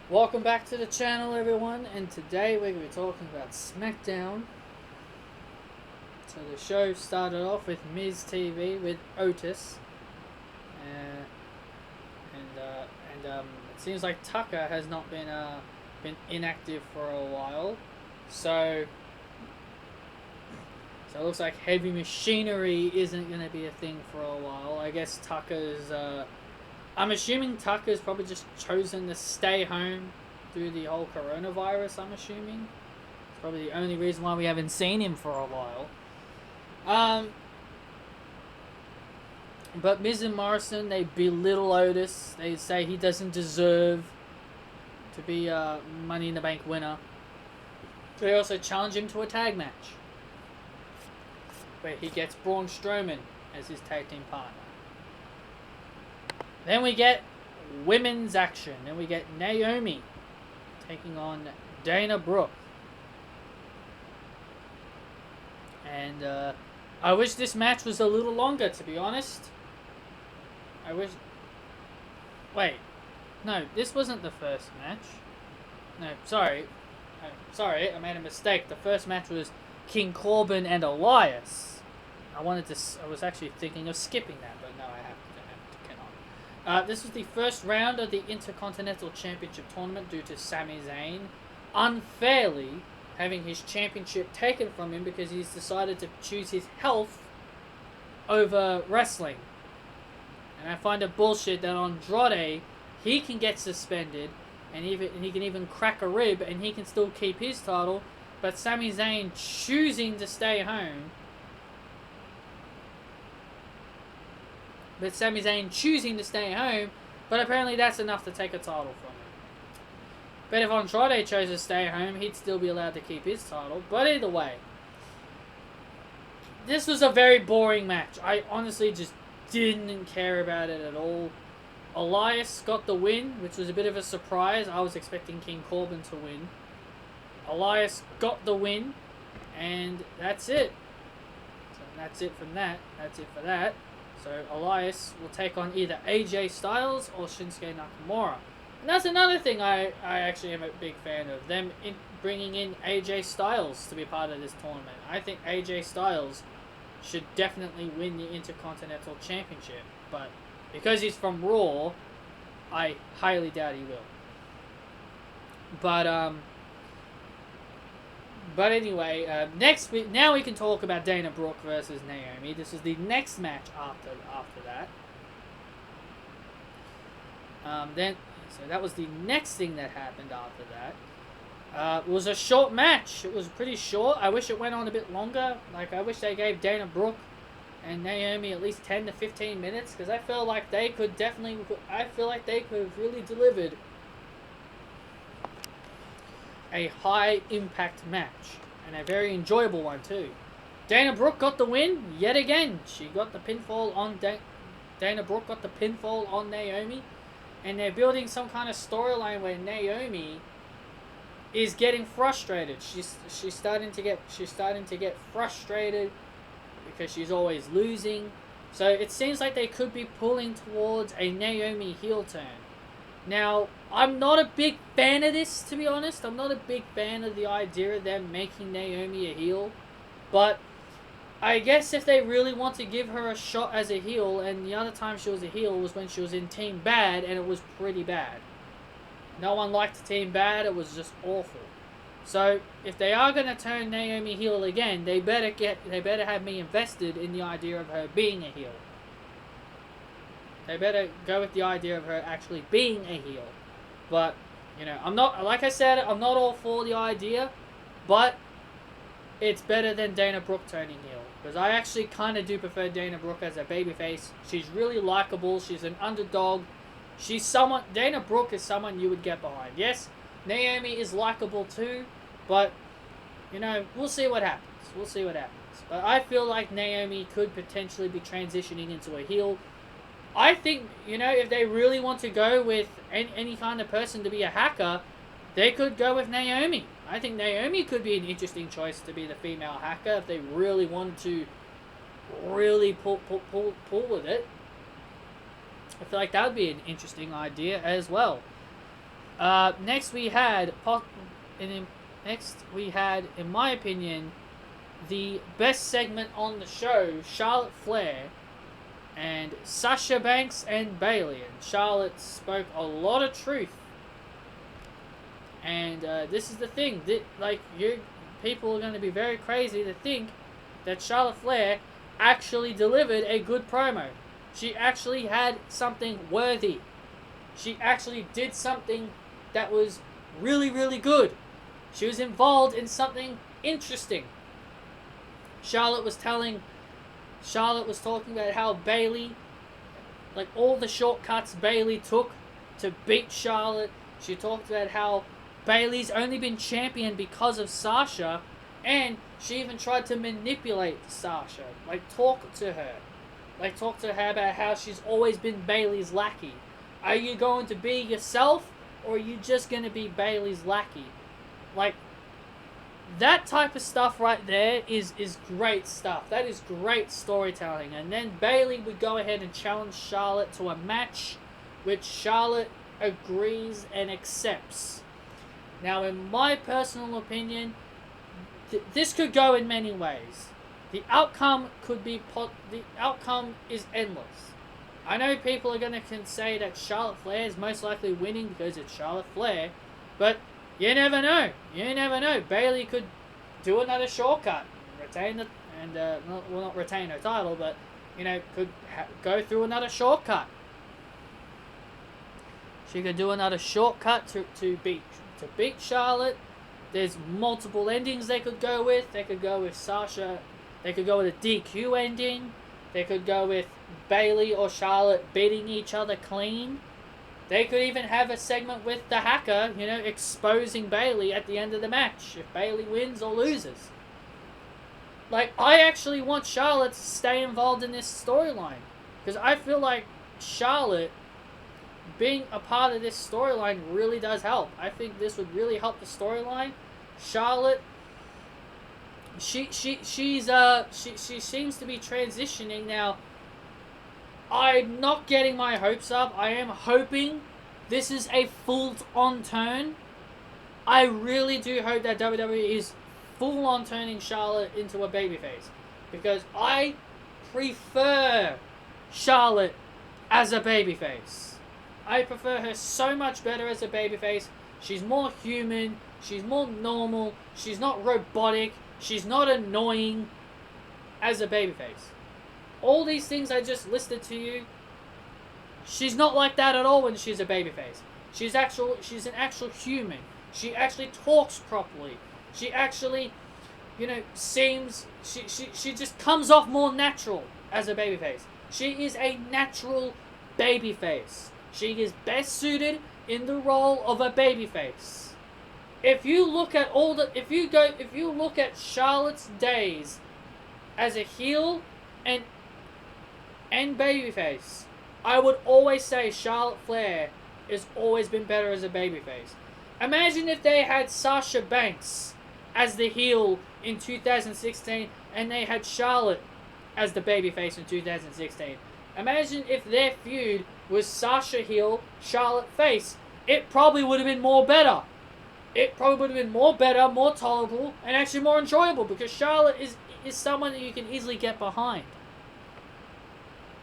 Welcome back to the channel, everyone, and today we're going to be talking about Smackdown. So the show started off with Miz TV with Otis, and it seems like Tucker has not been inactive for a while. So it looks like heavy machinery isn't going to be a thing for a while. I guess I'm assuming Tucker's probably just chosen to stay home through the whole coronavirus, I'm assuming. It's probably the only reason why we haven't seen him for a while. But Miz and Morrison, they belittle Otis. They say he doesn't deserve to be a Money in the Bank winner. They also challenge him to a tag match, where he gets Braun Strowman as his tag team partner. Then we get women's action. Then we get Naomi taking on Dana Brooke. And I wish this match was a little longer, to be honest. Wait. No, this wasn't the first match. No, sorry. I made a mistake. The first match was King Corbin and Elias. I was actually thinking of skipping that, but no, I have to. This was the first round of the Intercontinental Championship tournament due to Sami Zayn unfairly having his championship taken from him because he's decided to choose his health over wrestling. And I find it bullshit that Andrade, he can get suspended and he can even crack a rib and he can still keep his title, but Sami Zayn choosing to stay home. But apparently that's enough to take a title from him. But if Andrade chose to stay home, he'd still be allowed to keep his title. But either way, this was a very boring match. I honestly just didn't care about it at all. Elias got the win, which was a bit of a surprise. I was expecting King Corbin to win. Elias got the win, and that's it. So that's it from that. That's it for that. So Elias will take on either AJ Styles or Shinsuke Nakamura. And that's another thing I actually am a big fan of. Them bringing in AJ Styles to be part of this tournament. I think AJ Styles should definitely win the Intercontinental Championship. But because he's from Raw, I highly doubt he will. But anyway, now we can talk about Dana Brooke versus Naomi. This is the next match after that. So that was the next thing that happened after that. It was a short match. It was pretty short. I wish it went on a bit longer. Like, I wish they gave Dana Brooke and Naomi at least 10 to 15 minutes, because I feel like they could have really delivered a high impact match, and a very enjoyable one too. Dana Brooke got the win yet again. She got the pinfall on Dana Brooke got the pinfall on Naomi, and they're building some kind of storyline where Naomi is getting frustrated. She's starting to get frustrated because she's always losing. So it seems like they could be pulling towards a Naomi heel turn. Now, I'm not a big fan of this, to be honest. I'm not a big fan of the idea of them making Naomi a heel. But I guess if they really want to give her a shot as a heel, and the other time she was a heel was when she was in Team Bad, and it was pretty bad. No one liked Team Bad. It was just awful. So if they are going to turn Naomi heel again, they better have me invested in the idea of her being a heel. They better go with the idea of her actually being a heel. But, I'm not all for the idea, but it's better than Dana Brooke turning heel. Because I actually kind of do prefer Dana Brooke as a babyface. She's really likable. She's an underdog. Dana Brooke is someone you would get behind. Yes, Naomi is likable too, but, we'll see what happens. But I feel like Naomi could potentially be transitioning into a heel. I think, if they really want to go with any kind of person to be a hacker, they could go with Naomi. I think Naomi could be an interesting choice to be the female hacker if they really wanted to really pull with it. I feel like that would be an interesting idea as well. Next we had, in my opinion, the best segment on the show, Charlotte Flair and Sasha Banks and Bayley. And Charlotte spoke a lot of truth. And this is the thing, people are going to be very crazy to think that Charlotte Flair actually delivered a good promo. She actually had something worthy. She actually did something that was really, really good. She was involved in something interesting. Charlotte was talking about how Bayley, like all the shortcuts Bayley took to beat Charlotte. She talked about how Bayley's only been champion because of Sasha, and she even tried to manipulate Sasha, talk to her about how she's always been Bayley's lackey. Are you going to be yourself, or are you just going to be Bayley's lackey? That type of stuff right there is great stuff. That is great storytelling. And then Bayley would go ahead and challenge Charlotte to a match, which Charlotte agrees and accepts. Now, in my personal opinion, this could go in many ways. The outcome is endless. I know people are going to say that Charlotte Flair is most likely winning because it's Charlotte Flair, but you never know. You never know. Bayley could do another shortcut, not retain her title, but could go through another shortcut. She could do another shortcut to beat Charlotte. There's multiple endings they could go with. They could go with Sasha. They could go with a DQ ending. They could go with Bayley or Charlotte beating each other clean. They could even have a segment with the Hacker, exposing Bayley at the end of the match if Bayley wins or loses. I actually want Charlotte to stay involved in this storyline, because I feel like Charlotte being a part of this storyline really does help. I think this would really help the storyline. Charlotte, she seems to be transitioning now. I'm not getting my hopes up. I am hoping this is a full-on turn. I really do hope that WWE is full-on turning Charlotte into a babyface, because I prefer Charlotte as a babyface. I prefer her so much better as a babyface. She's more human. She's more normal. She's not robotic. She's not annoying as a babyface. All these things I just listed to you, she's not like that at all when she's a babyface. She's an actual human. She actually talks properly. She actually, seems, she just comes off more natural as a babyface. She is a natural babyface. She is best suited in the role of a babyface. If you look at Charlotte's days as a heel and babyface, I would always say Charlotte Flair has always been better as a babyface. Imagine if they had Sasha Banks as the heel in 2016 and they had Charlotte as the babyface in 2016. Imagine if their feud was Sasha heel, Charlotte face. It probably would have been more better. It probably would have been more better, more tolerable, and actually more enjoyable, because Charlotte is someone that you can easily get behind.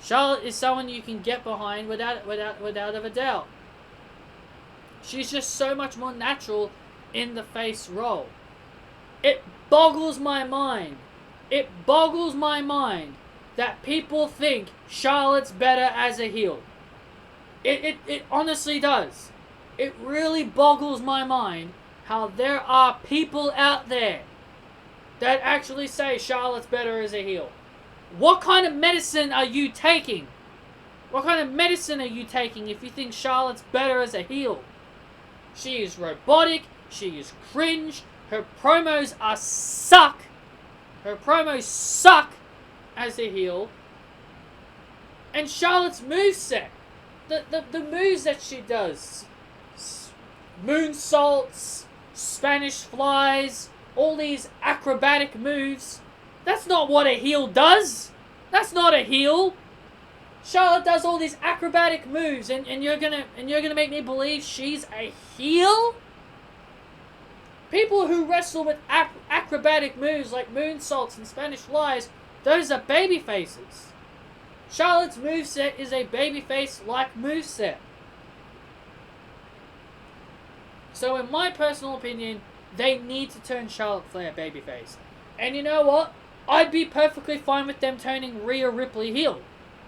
Charlotte is someone you can get behind without of a doubt. She's just so much more natural in the face role. It boggles my mind. It boggles my mind that people think Charlotte's better as a heel. It honestly does. It really boggles my mind how there are people out there that actually say Charlotte's better as a heel. What kind of medicine are you taking? What kind of medicine are you taking if you think Charlotte's better as a heel? She is robotic. She is cringe. Her promos suck. Her promos suck as a heel. And Charlotte's moveset. The moves that she does. Moonsaults, Spanish flies, all these acrobatic moves. That's not what a heel does. That's not a heel. Charlotte does all these acrobatic moves, and you're gonna make me believe she's a heel? People who wrestle with acrobatic moves like moonsaults and Spanish flies, those are baby faces. Charlotte's moveset is a babyface-like moveset. So in my personal opinion, they need to turn Charlotte Flair babyface. And you know what? I'd be perfectly fine with them turning Rhea Ripley heel.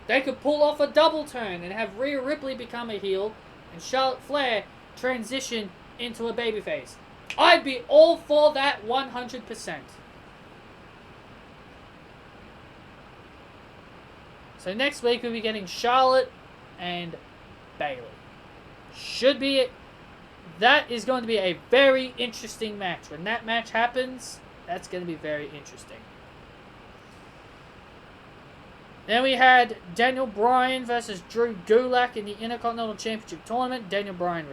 They could pull off a double turn and have Rhea Ripley become a heel and Charlotte Flair transition into a babyface. I'd be all for that 100%. So next week we'll be getting Charlotte and Bayley. Should be it. That is going to be a very interesting match. When that match happens, that's going to be very interesting. Then we had Daniel Bryan versus Drew Gulak in the Intercontinental Championship Tournament. Daniel Bryan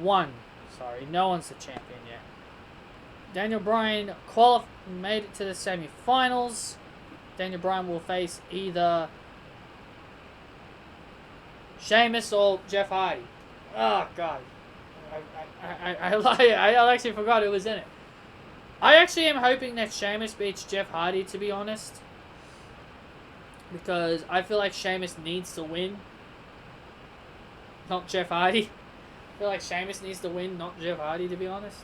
won. Sorry, no one's the champion yet. Daniel Bryan made it to the semi-finals. Daniel Bryan will face either Sheamus or Jeff Hardy. Oh, God. I actually forgot who was in it. I actually am hoping that Sheamus beats Jeff Hardy, to be honest. Because I feel like Sheamus needs to win. Not Jeff Hardy. I feel like Sheamus needs to win, not Jeff Hardy, to be honest.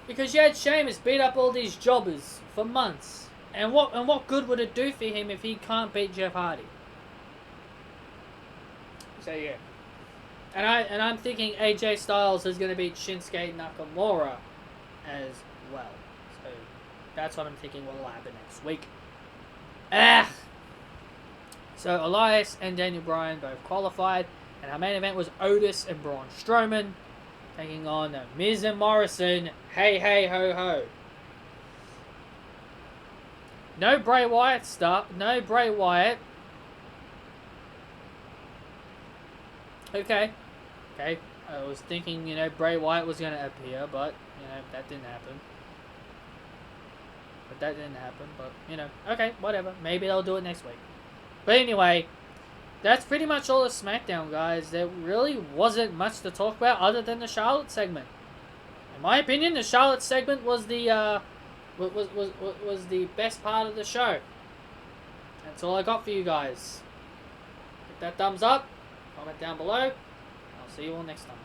Because you had Sheamus beat up all these jobbers for months. And what good would it do for him if he can't beat Jeff Hardy? So yeah. And I'm thinking AJ Styles is going to beat Shinsuke Nakamura as well. So that's what I'm thinking will happen next week. So Elias and Daniel Bryan both qualified. And our main event was Otis and Braun Strowman taking on Miz and Morrison. Hey, hey, ho, ho. No Bray Wyatt stuff. No Bray Wyatt. Okay. I was thinking, Bray Wyatt was going to appear, but, that didn't happen. But, okay, whatever. Maybe they'll do it next week. But anyway, that's pretty much all of SmackDown, guys. There really wasn't much to talk about other than the Charlotte segment. In my opinion, the Charlotte segment was the was the best part of the show. That's all I got for you guys. Hit that thumbs up, comment down below. I'll see you all next time.